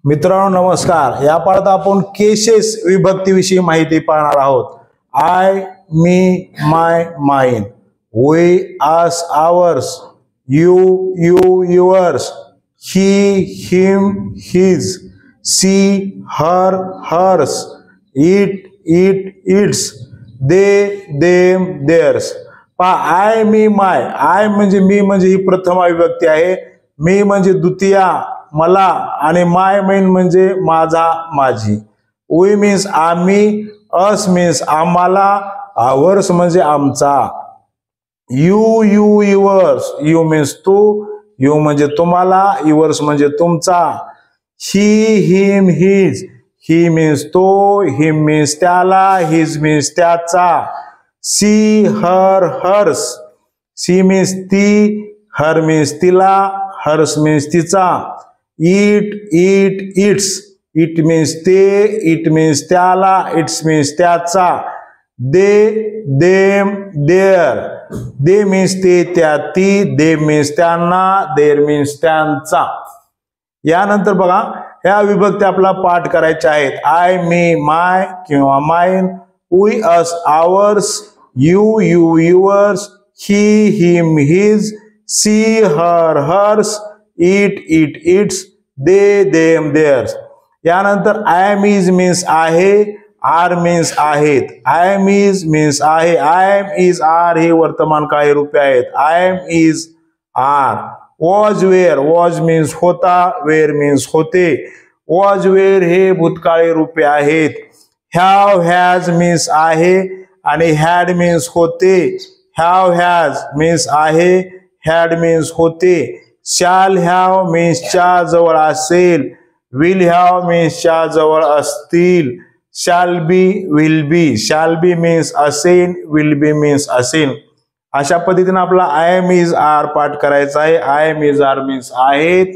मित्रांनो नमस्कार। या पाठात आपण केसेस विभक्तीविषयी माहिती पाहणार आहोत। I, me, my, mine, we, us, ours, you, you, yours, he, him, his, she, her, hers, it, it, its, they, them, theirs. पहा आय, मी, माय। आय म्हणजे मी म्हणजे ही प्रथमा विभक्ती आहे। मी म्हणजे द्वितीया मला आणि माय मेन म्हणजे माझा माझी। वी मीन्स आम्ही, अस मीन्स आम्हाला, आवर्स म्हणजे आमचा। You you yours, you means तू, यू म्हणजे तुम्हाला, युअर्स म्हणजे तुमचा। ही हिम हिज, ही मीन्स तो, हिम मीन्स त्याला, हिज मीन्स त्याचा। She her hers, she means ती, हर मीन्स तिला, हर्स मीन्स तिचा। It it its, it means ते, इट मीन्स त्याला, इट्स मीन्स त्याचा। They them their, they means ते त्या ती, दे मीन्स त्यांना, देअर मीन्स त्यांचा। यानंतर बघा ह्या विभक्ती आपला पाठ करायच्या आहेत। आय, मी, माय किंवा mine, we, us, ours, you, you, yours, he, him, his, she, her, hers, it, it, its, they, them, theirs. यानंतर आय एम इज मीन्स आहे, आर मीन्स आहेत। आय एम इज मीन्स आहे, I am is are हे वर्तमान काळी रूपे आहेत। I am is are. Was were, was means होता, वेअर मीन्स होते। वॉज वेअर हे भूतकाळी रूपे आहेत। हॅव हॅज मीन्स आहे आणि हॅड मीन्स होते। हॅव हॅज मीन्स आहे, हॅड मीन्स होते। शॅल हॅव मीन्स च्या जवळ असेल, विल हॅव मीन्स च्या जवळ असतील। Shall be, will be, shall be means असेल, विल बी मीन्स असेल। अशा पद्धतीने आपला आय एम इज आर पाठ करायचा आहे। I am is are means आहेत।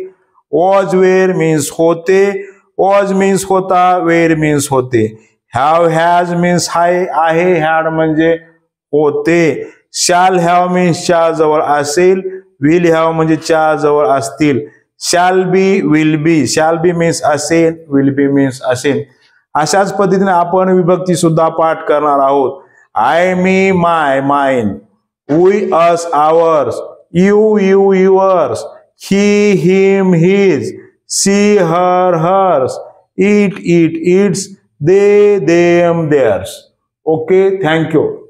वॉज वेअर मीन्स होते, वॉज मीन्स होता, वेअर मीन्स होते। हॅव हॅज मीन्स आहे, हॅड म्हणजे होते। शॅल हॅव मीन्स च्या जवळ असेल, विल हॅव म्हणजे च्या जवळ असतील। Shall be, will be, shall be means असेल, विल बी मीन्स असेल। अशाच पद्धतीने आपण विभक्ती सुद्धा पाठ करणार आहोत। I, me, my, mine, we, us, ours, you, you, yours, he, him, his, she, her, hers, it, it, its, they, them, theirs. Okay, thank you.